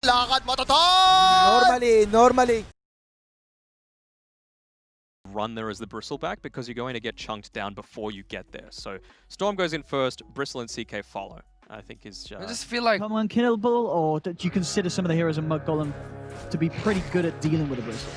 Lakad mo, Toton! Normally. Run there as the Bristleback because you're going to get chunked down before you get there. So Storm goes in first, Bristle and CK follow. I think is. I just feel like unkillable, or do you consider some of the heroes in Mudgolem to be pretty good at dealing with the Bristle?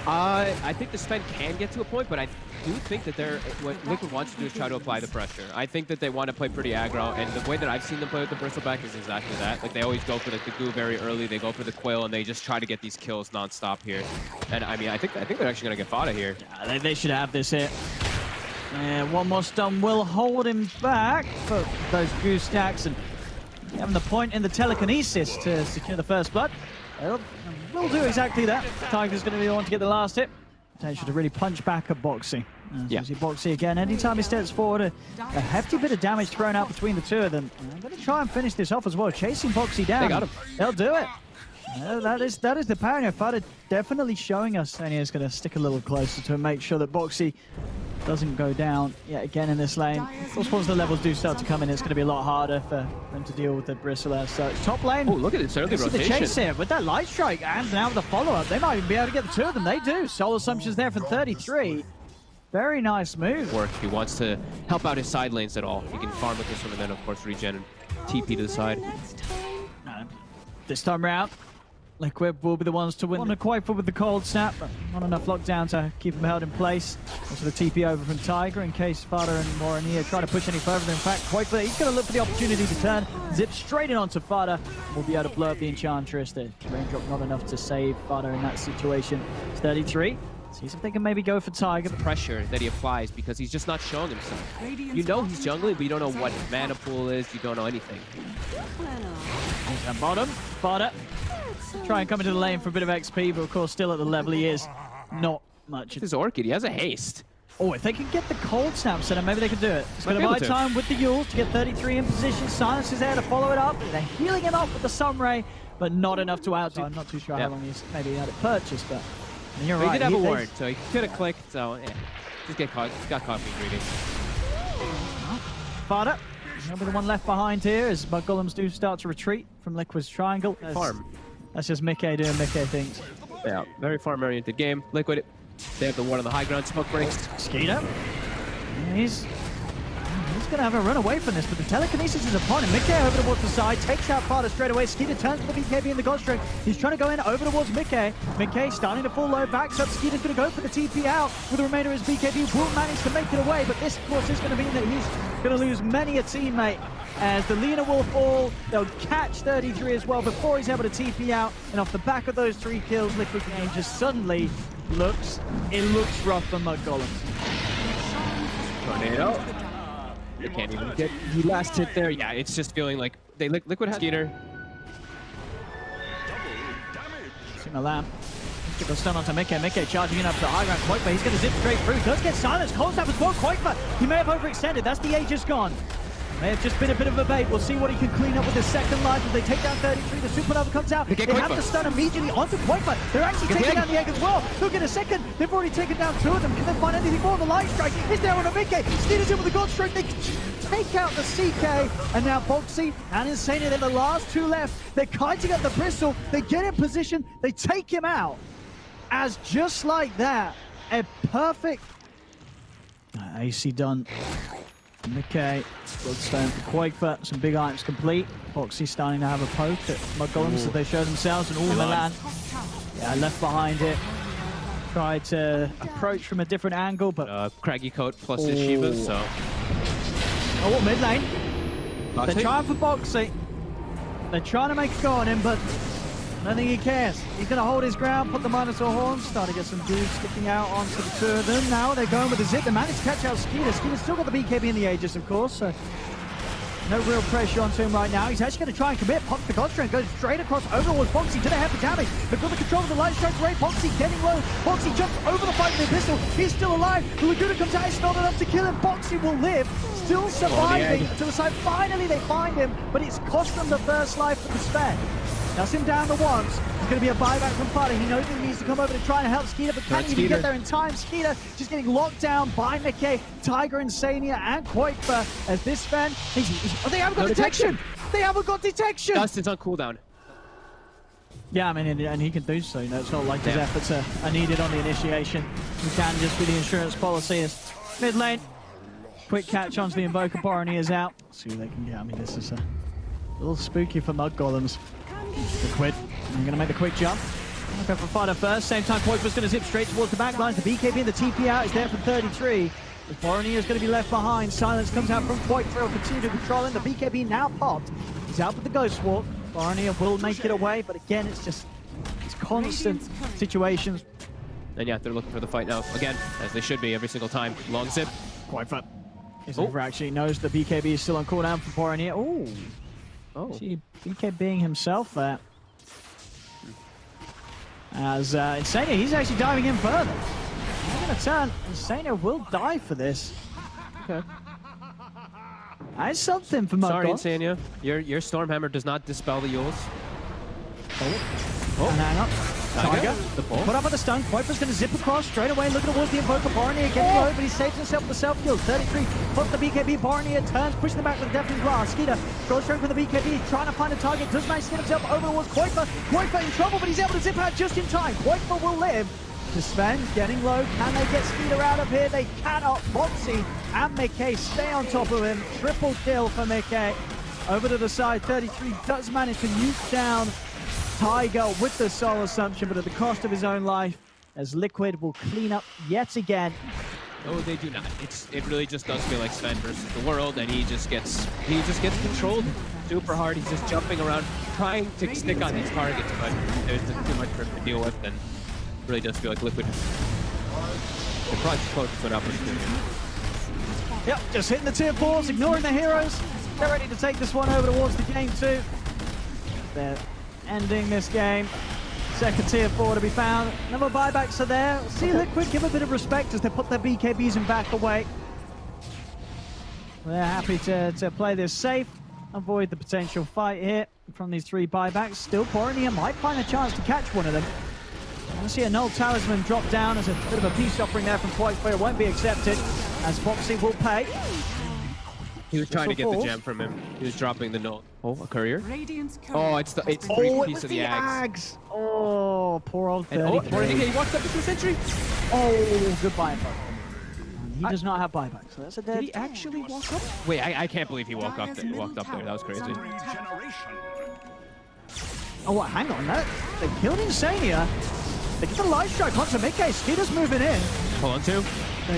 I think the spend can get to a point, but I do think that what Liquid wants to do is try to apply the pressure. I think that they want to play pretty aggro, and the way that I've seen them play with the Bristleback is exactly that. Like, they always go for the goo very early, they go for the Quail, and they just try to get these kills non-stop here. And I mean, I think they're actually going to get fodder here. Yeah, they should have this here. And one more stun will hold him back, but those goo stacks and having the point in the telekinesis to secure the first blood. We'll do exactly that. Tiger's going to be the one to get the last hit. Potential to really punch back at Boxy. Yeah. See Boxy again. Anytime he steps forward, a hefty bit of damage thrown out between the two of them. I'm going to try and finish this off as well. Chasing Boxy down. They got him. They'll do it. That is the power. Fada definitely showing us, and he's going to stick a little closer to make sure that Boxy doesn't go down yet again in this lane. Of course, once the levels do start to come in, it's going to be a lot harder for them to deal with the Bristle as such. Top lane. Oh, look at this early rotation. The chase here with that light strike, and now with the follow-up, they might even be able to get the two of them. They do. Soul Assumption's there for 33. Very nice move. Work. He wants to help out his side lanes at all. He can farm with this one, and then of course regen and TP to the side. This time round, Liquid will be the ones to win. Want to Quaper with the cold snap, but not enough lockdown to keep him held in place. Also the TP over from Tiger in case Fada and Morania try to push any further. In fact, Quaper, he's going to look for the opportunity to turn, zip straight in onto Fada. We'll be able to blow up the Enchantress. The raindrop not enough to save Fada in that situation. It's 33. Sees if they can maybe go for Tiger. The pressure that he applies because he's just not showing himself. You know he's jungling, but you don't know what his mana pool is. You don't know anything. Down bottom, Fada. Try and come into the lane for a bit of XP, but of course still at the level he is. Not much. His Orchid, he has a haste. Oh, if they can get the cold snap set, maybe they can do it. It's going to buy time with the Yule to get 33 in position. Silence is there to follow it up. They're healing him up with the Sunray, but not enough to outdo. I'm not too sure how long he's maybe had it purchased, but you're right. He did have a ward, so he could have clicked, so yeah. Just got caught being greedy. Fada. He'll be the one left behind here as Mudgolems do start to retreat from Liquid's triangle. Farm. That's just Mickey doing Mickey things. Yeah, very farm-oriented game. Liquid, they have the ward on the high ground. Smoke breaks. Skeeter. He's going to have a run away from this, but the telekinesis is upon him. Mickey over towards the side, takes out Fada straight away. Skeeter turns to the BKB in the God Strike. He's trying to go in over towards Mickey. Mickey starting to full load back, so Skeeter's going to go for the TP out with the remainder of his BKB. Will manage to make it away, but this, of course, is going to mean that he's going to lose many a teammate. As the Lina will fall, they'll catch 33 as well before he's able to TP out. And off the back of those 3 kills, Liquid game just suddenly looks rough for Mudgolems. Tornado. They can't even get the last hit there. Yeah, it's just feeling like they Liquid has Skeeter. See my lamp. Get the stun onto Mickey. Mickey charging in up to the high ground. Quaper, he's going to zip straight through. Does get silenced. Cold snap as well. Quaper, he may have overextended. That's the Aegis gone. May have just been a bit of a bait. We'll see what he can clean up with his second life as they take down 33. The supernova comes out. They have the stun immediately onto Quaper. They're actually taking down the egg as well. Look at a second. They've already taken down 2 of them. Can they find anything more? The light strike is there on a Mickey. Skeeter's in with the God Strike. They take out the CK. And now Boxy and Insania, they're the last 2 left. They're kiting at the Bristle. They get in position. They take him out. As just like that, a perfect AC done. Mickey, Bloodstone for Quaker, some big items complete. Boxy starting to have a poke at Mudgolems as they show themselves, and all Milan. Yeah, left behind it. Tried to approach from a different angle, but Craggy Coat plus his Shiva, so. Oh, mid lane. They're trying for Boxy. They're trying to make a go on him, but I don't think he cares. He's going to hold his ground, put the Minotaur horns, start to get some dudes sticking out onto the 2 of them. Now they're going with the zip. They managed to catch out Skeeter. Skeeter's still got the BKB in the Aegis, of course, so no real pressure onto him right now. He's actually going to try and commit. Pops the God Strength, goes straight across over towards Boxy. Do they have the damage? They've got the control of the light strike rate. Boxy getting low. Boxy jumps over the fight with the pistol. He's still alive. The Laguna comes out. It's not enough to kill him. Boxy will live. Still surviving to the side. Finally, they find him, but it's cost them the first life for the spec. That's him down the once. It's going to be a buyback from Fada. He knows that he needs to come over to try and help Skeeter, but can't even get there in time. Skeeter just getting locked down by Mickey, Tiger, Insania, and Quaper as this fan. Oh, they haven't got detection! They haven't got detection! Dustin's on cooldown. Yeah, I mean, and he can do so. You know, it's not like his efforts are needed on the initiation. He can just be the insurance policy. As mid lane, quick catch onto the Invoker. Borony is out. Let's see what they can get. I mean, this is a little spooky for Mudgolems. Liquid, I'm going to make the quick jump. Go for Fighter first. Same time, Poiper's going to zip straight towards the back lines. The BKB and the TP out is there for 33. Borony is going to be left behind. Silence comes out from Poiper. Will continue to control him. The BKB now popped. He's out with the Ghost Walk. Borony will make it away, but again, it's constant situations. And yeah, they're looking for the fight now. Again, as they should be every single time. Long zip. Poiper. His over actually knows the BKB is still on cooldown for Borony. Oh. See, BKBing himself there. As Insania, he's actually diving in further. He's going to turn. Insania will die for this. Okay. That's something for Mudgolems. Sorry, Insania. Your Stormhammer does not dispel the Yules. Oh. And hang up. Tiger. The ball. Put up with the stun. Poiper's going to zip across straight away, looking towards the Invoker. Borony again low, but he saves himself with the self-kill. 33. Puts the BKB. Borony turns, pushing the back with the Deafening Blast. Skeeter goes straight for the BKB, trying to find a target. Does manage to get himself over towards Poiper. Poiper in trouble, but he's able to zip out just in time. Poiper will live. To Sven, getting low. Can they get Skeeter out of here? They cannot. Foxy and Mickey stay on top of him. Triple kill for Mickey. Over to the side, 33 does manage to nuke down Tiger with the soul assumption, but at the cost of his own life, as Liquid will clean up yet again. No, they do not. It really just does feel like Sven versus the world, and he just gets controlled super hard. He's just jumping around, trying to stick on these targets, but there's just too much for him to deal with, and really does feel like Liquid. They're probably close to an opportunity. Yep, just hitting the tier 4s, ignoring the heroes. They're ready to take this one over towards the game 2. They're ending this game. Second tier 4 to be found. Number buybacks are there. See Liquid give a bit of respect as they put their BKBs and back away. They're happy to play this safe, avoid the potential fight here from these 3 buybacks. Still, Borony might find a chance to catch one of them. I see a null talisman drop down as a bit of a peace offering there from Poiper. It won't be accepted, as Foxy will pay. He was trying to get the gem from him. He was dropping the null. Oh, a courier. Oh, it's the piece of the Ags. Oh, poor old 30. He walks up into the sentry. Oh, good buyback. He does not have buyback, so that's a dead. Did he actually walk up? Wait, I can't believe he walked up there. That was crazy. Oh, what? Hang on. They killed Insania. They get the light strike onto Mickey. Skeeter's moving in. Hold on, 2.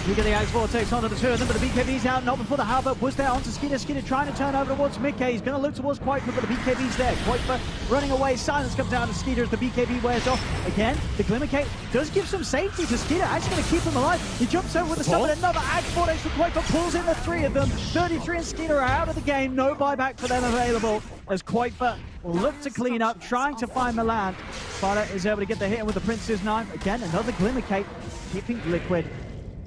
You get the Axe Vortex onto the 2 of them, but the BKB's out, not before the Halberd was there onto Skeeter. Skeeter trying to turn over towards Mickey. He's going to look towards Poiper, but the BKB's there. Poiper running away. Silence comes down to Skeeter as the BKB wears off. Again, the Glimmercate does give some safety to Skeeter. Actually going to keep him alive. He jumps over with the stun, but another Axe Vortex for Poiper pulls in the 3 of them. 33 and Skeeter are out of the game. No buyback for them available as Poiper will look to clean up, trying to find Milan. Fighter is able to get the hit in with the Prince's Knife. Again, another Glimmercate keeping Liquid.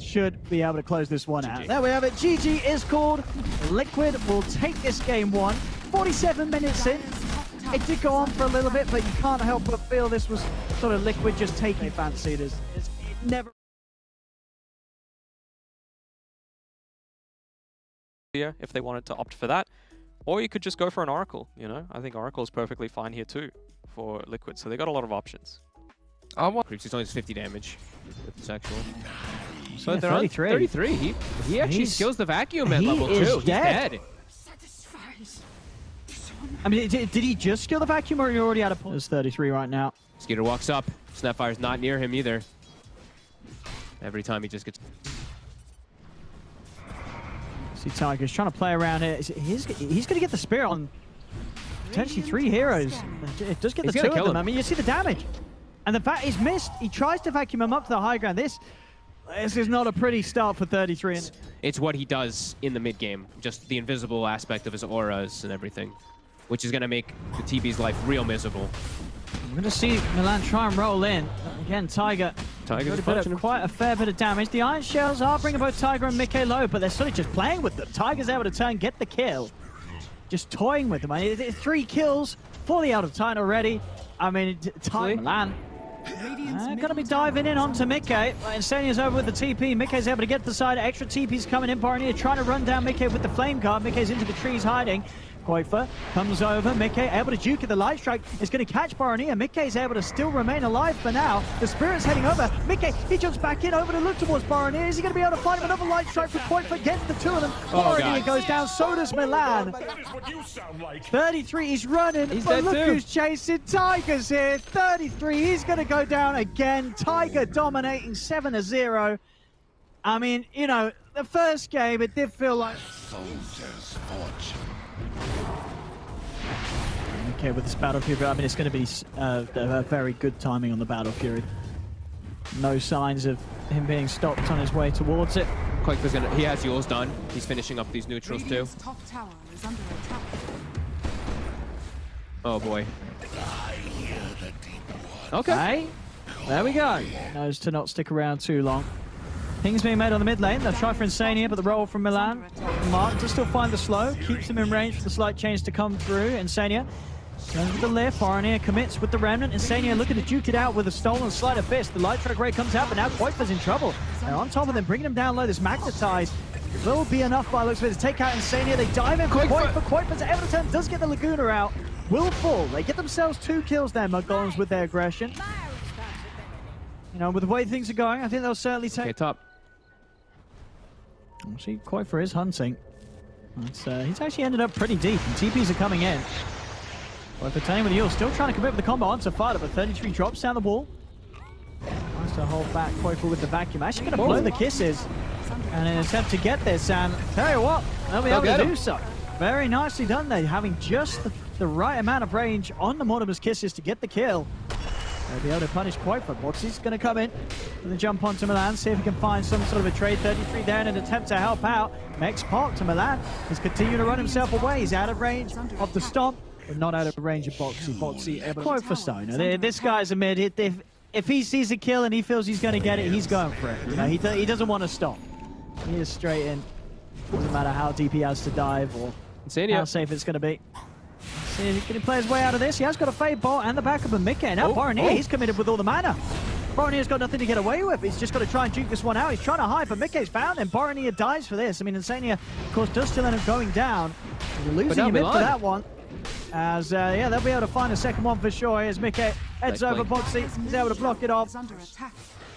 Should be able to close this one out. There we have it. GG is called. Liquid will take this game 1. 47 minutes in. It did go on for a little bit, but you can't help but feel this was sort of Liquid just taking fancy. It never. If they wanted to opt for that, or you could just go for an Oracle. You know, I think Oracle is perfectly fine here too for Liquid. So they got a lot of options. Creeps, he's only 50 damage with this actual. So yeah, they're 33. On 33. He actually skills the vacuum at level 2. He's dead. I mean, did he just skill the vacuum, or are you already out of point? It's 33 right now. Skeeter walks up. Snapfire's not near him either. Every time he just gets. See, Tiger's trying to play around here. He's going to get the spear on potentially 3 heroes. It does get the 2 of them. I mean, you see the damage. And the fact he's missed. He tries to vacuum him up to the high ground. This is not a pretty start for 33. It's what he does in the mid game. Just the invisible aspect of his auras and everything, which is going to make the TB's life real miserable. We're going to see Milan try and roll in. Again, Tiger's quite a fair bit of damage. The Iron Shells are bringing both Tiger and Mickey low, but they're sort of just playing with them. Tiger's able to turn, get the kill. Just toying with them. I mean, 3 kills, fully out of time already. I mean, Milan. Gonna be diving in onto Mickey. Insania's over with the TP. Mickey's able to get to the side. Extra TP's coming in. Borony trying to run down Mickey with the flame guard. Mickey's into the trees hiding. Koifa comes over, Mickey able to juke at the light strike, is going to catch Baronia. Mickey's able to still remain alive for now. The Spirit's heading over. Mickey, he jumps back in, over to look towards Baronia. Is he going to be able to find him? Another light strike for Koifa, gets the two of them. Baronia goes down, so does Milan. 33, he's running, He's but dead look too. who's chasing. Tiger's here, 33, he's going to go down again. Tiger dominating 7-0. I mean, you know, the first game, it did feel like... Okay, with this Battle Fury, I mean, it's going to be a very good timing on the Battle Fury. No signs of him being stopped on his way towards it. Koifa's gonna, he has yours done. He's finishing up these neutrals too. Top tower is under attack. Oh boy. Okay. Hey, there we go. Knows to not stick around too long. Ping's being made on the mid lane. They'll try for Insania, but the roll from Milan. Mark does still find the slow, keeps him in range for the slight change to come through. Insania turns with the lift. Baronia commits with the Remnant. Insania looking to juke it out with a stolen sleight of fist. The light track ray comes out, but now Koifa's in trouble. They're on top of them, bringing him down low. This magnetize will be enough by looks of it to take out Insania. They dive in for Koifa. Koifa's able to turn, does get the Laguna out. Will fall. They get themselves 2 kills there, Mudgolems, with their aggression. You know, with the way things are going, I think they'll certainly take... Okay, top. See, Koifa is hunting. He's actually ended up pretty deep, and TPs are coming in. Koifa turning with the ult, still trying to commit with the combo onto Fada, but 33 drops down the wall. Tries to hold back Koifa with the vacuum. Actually going to blow the kisses and an attempt to get this, and tell you what, they'll be able to do so. Very nicely done there, having just the right amount of range on the Mortimer's kisses to get the kill. They'll be able to punish Koifa. Boxy's going to come in with a jump onto Milan, see if he can find some sort of a trade. 33 there in an attempt to help out. Mex Park to Milan. He's continuing to run himself away. He's out of range of the stomp, but not out of range of Boxy. Boxy able to... Koifa Stone. This guy's a mid. If he sees a kill and he feels he's going to get it, he's going for it. You know, he doesn't want to stop. He is straight in. Doesn't matter how deep he has to dive or how safe it's going to be. See, can he play his way out of this? He has got a fade ball and the backup of Mickey. Now Baronia, he's committed with all the mana. Baronia's got nothing to get away with. He's just got to try and juke this one out. He's trying to hide, but Mickey's found him. Baronia dies for this. I mean, Insania, of course, does still end up going down. Losing him in for that one. As, yeah, they'll be able to find a second one for sure. Here's Mickey. Heads over Boxy. He's able to block it off.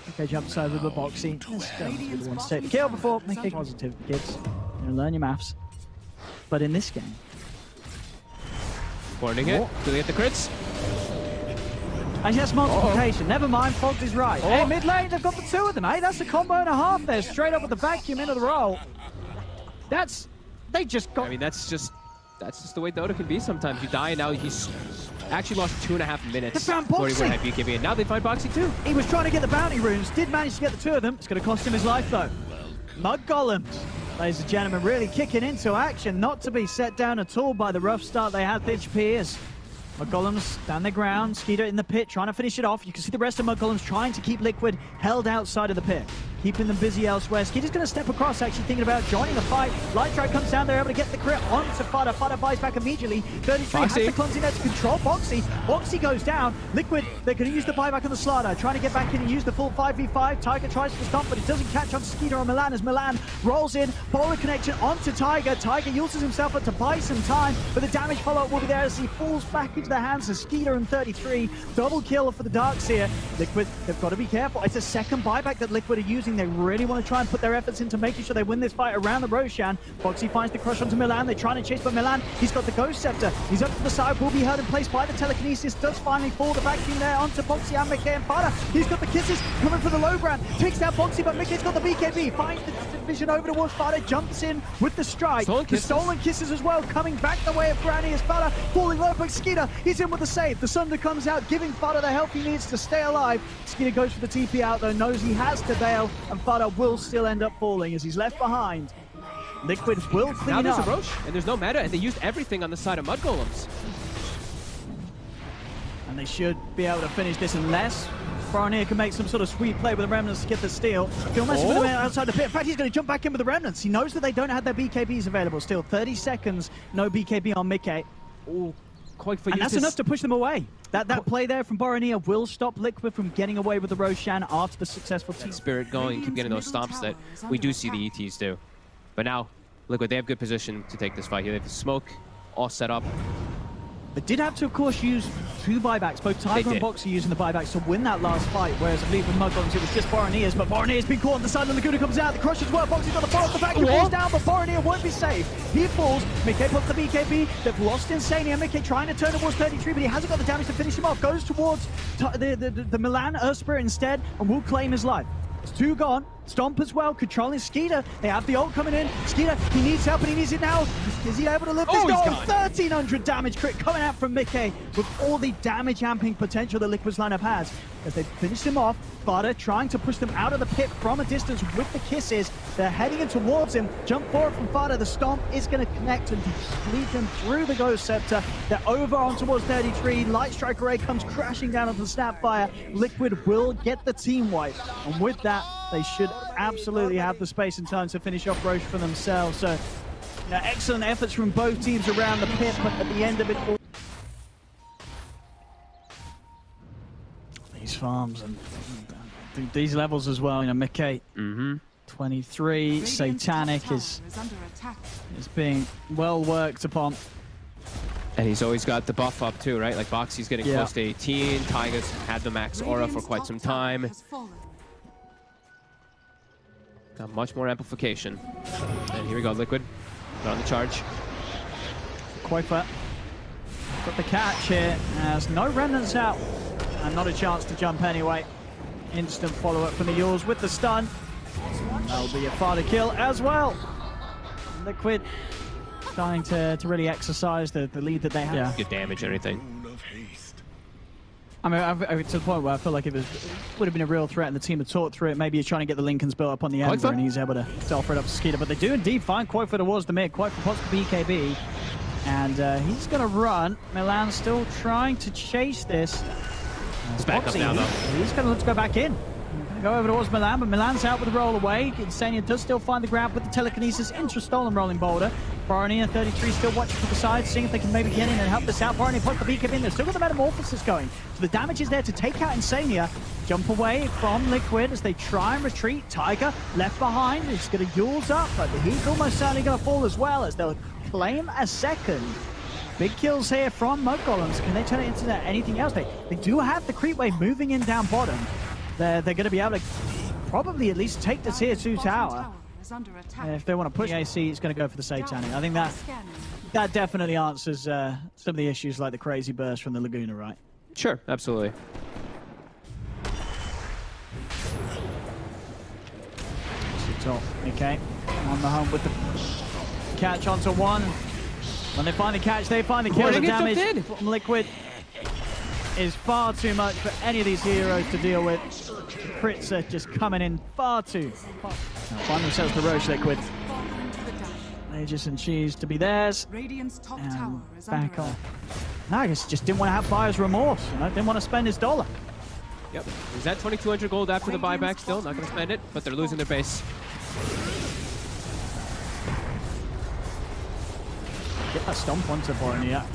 Mickey jumps over the Boxy. Just wants to take the kill before Mickey. Positive, kids. You know, learn your maths. But in this game, Warning it. Do they get the crits? actually, that's multiplication. Never mind, Fogged is right. Hey, mid lane, they've got the 2 of them. Hey, that's a combo and a half there. Straight up with the vacuum into the roll. They just got... I mean, that's just the way Dota can be sometimes. You die, and now he's actually lost 2.5 minutes They found before he would Boxy. have BKB, and now they find Boxy too. He was trying to get the bounty runes, did manage to get the 2 of them. It's going to cost him his life, though. Mudgolems, ladies and gentlemen, really kicking into action, not to be set down at all by the rough start they had. Pitch Piers. Mudgolems down the ground, Skeeter in the pit, trying to finish it off. You can see the rest of Mudgolems trying to keep Liquid held outside of the pit, keeping them busy elsewhere. Skeeter's going to step across, actually thinking about joining the fight. Light Strike comes down, they're able to get the crit onto Fada. Fada buys back immediately. 33 has the clumsy net to control Boxy. Boxy goes down. Liquid, they're going to use the buyback on the Slider, trying to get back in and use the full 5v5. Tiger tries to stomp, but it doesn't catch on Skeeter or Milan as Milan rolls in. Bowler connection onto Tiger. Tiger uses himself up to buy some time, but the damage follow-up will be there as he falls back into the hands of Skeeter and 33. Double kill for the Darkseer. Liquid, they've got to be careful. It's a second buyback that Liquid are using. They really want to try and put their efforts into making sure they win this fight around the Roshan. Boxy finds the crush onto Milan. They're trying to chase, but Milan, he's got the Ghost Scepter. He's up to the side, will be held in place by the Telekinesis. Does finally fall the vacuum there onto Boxy and Mickey and Fada. He's got the kisses coming for the low brand. Takes down Boxy, but Mickey's got the BKB. Finds the vision over towards Fada. Jumps in with the strike. The stolen kisses as well, coming back the way of Granny as Fada falling low, but Skeeter, he's in with the save. The Sunder comes out, giving Fada the help he needs to stay alive. Skeeter goes for the TP out, though, knows he has to bail, and Fada will still end up falling as he's left behind. Liquid will clean now there's up. a Roche, and there's no meta, and they used everything on the side of Mudgolems. And they should be able to finish this unless Baronia can make some sort of sweet play with the Remnants to get the steal. Still messing with them outside the pit. In fact, he's going to jump back in with the Remnants. He knows that they don't have their BKBs available still. 30 seconds, no BKB on Mickey. Oh, and that's enough to push them away. That play there from Baronia will stop Liquid from getting away with the Roshan after the successful team Spirit going, keep getting those stomps that we do see the ETs do. But now, Liquid, they have good position to take this fight here. They have the smoke all set up. They did have to, of course, use 2 buybacks. Both Tiger and Boxer using the buybacks to win that last fight, whereas I believe with Mudgolems it was just Boronias, but Boronia's been caught on the side, and Laguna comes out. The crush as well. Boxer's got the follow-up. The fact he falls down, but Boronia won't be safe. He falls. Mickey puts the BKB. They've lost Insania. Mickey trying to turn towards 33, but he hasn't got the damage to finish him off. Goes towards the Milan Earth Spirit instead, and will claim his life. It's 2 gone. Stomp as well, controlling Skeeter. They have the ult coming in. Skeeter, he needs help and he needs it now. Is he able to lift this goal? 1300 damage crit coming out from Mickey with all the damage amping potential that Liquid's lineup has. As they finish him off, Fada trying to push them out of the pit from a distance with the kisses. They're heading in towards him. Jump forward from Fada. The stomp is going to connect and lead them through the Ghost Scepter. They're over on towards 33. Light Strike Array comes crashing down onto the Snapfire. Liquid will get the team wipe. And with that, they should absolutely have the space and time to finish off Roche for themselves. So, excellent efforts from both teams around the pit, but at the end of it all, these farms and these levels as well, Mickey, 23, Satanic is being well worked upon. And he's always got the buff up too, right? Like Boxy's getting close to 18, Tyga's had the max aura for quite some time. Got much more amplification. And here we go, Liquid. Got on the charge. Quaper got the catch here, as no remnants out. And not a chance to jump anyway. Instant follow-up from the Yules with the stun. That'll be a Fada kill as well. Liquid starting to really exercise the lead that they have. Yeah. Good damage and everything. I mean, to the point where I feel like it would have been a real threat and the team had talked through it. Maybe he's trying to get the Lincolns built up on the Ember and he's able to offer it up to Skeeter. But they do indeed find Quaper towards the mid. Quaper pops the BKB. And he's going to run. Milan still trying to chase this. He's back up now, though. He's going to look to go back in. Go over towards Milan, but Milan's out with the roll away. Insania does still find the grab with the telekinesis into stolen rolling boulder. Boronia 33 still watching for the side, seeing if they can maybe get in and help this out. Boronia puts the BKB in. They've still got the Metamorphosis going. So the damage is there to take out Insania. Jump away from Liquid as they try and retreat. Tiger left behind. He's going to Yules up, but he's almost certainly going to fall as well as they'll claim a second. Big kills here from Mudgolems. Can they turn it into anything else? They do have the creep wave moving in down bottom. They're going to be able to probably at least take the tier 2 tower. If they want to push AC, it's going to go for the Satanic. I think that definitely answers some of the issues like the crazy burst from the Laguna, right? Sure, absolutely. Okay, on the home with the catch onto one. When they find the catch, they find the kill. The damage from Liquid is far too much for any of these heroes to deal with. The crits are just coming in far too. Now find themselves the Roche Liquid. Aegis and Cheese to be theirs. And back on. Nagus just didn't want to have buyer's remorse. Didn't want to spend his dollar. Yep. Is that 2,200 gold after the buyback still? Not going to spend it, but they're losing their base. Get that stomp onto Boronia.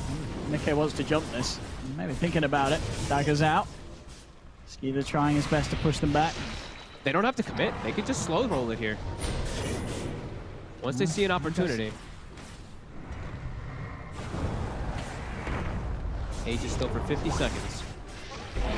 Mickey wants to jump this. Maybe thinking about it. Dagger's out. Skeeter trying his best to push them back. They don't have to commit. They could just slow roll it here. Once they see an opportunity. Age is still for 50 seconds.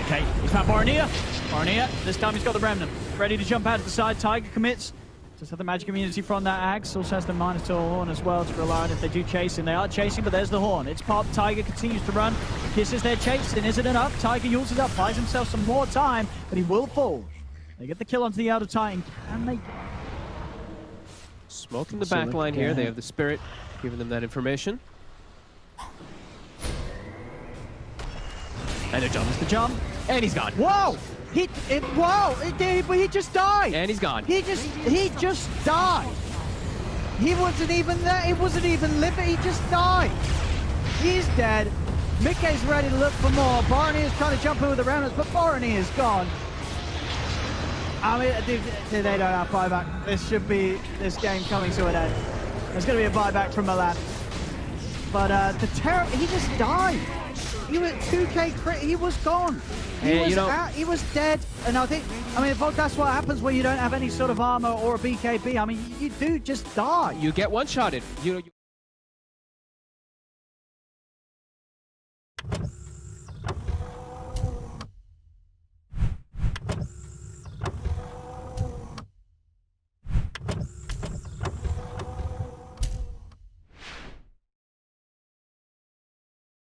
Okay, he's found Boronia. Boronia, this time he's got the Remnant. Ready to jump out to the side. Tiger commits. Just have the magic immunity from that Axe. Also has the minus to Horn as well to rely on if they do chase him. They are chasing, but there's the Horn. It's popped. Tiger continues to run. Kisses their chasing. Is it enough? Tiger uses up, buys himself some more time, but he will fall. They get the kill onto the Elder Titan. Can they? Smoking the back line here. They have the Spirit giving them that information. And a jump. It's the jump. And he's gone. Whoa! He just died. And he's gone. He just died. He wasn't even there. He wasn't even living. He just died. He's dead. Mickey's ready to look for more. Barney is trying to jump in with the remnants, but Barney is gone. I mean, they don't have buyback. This should be this game coming to an end. There's going to be a buyback from Milan. But the terror, he just died. He was 2k crit. He was gone. He was dead. And I mean, that's what happens when you don't have any sort of armor or a BKB. I mean, you do just die. You get one-shotted.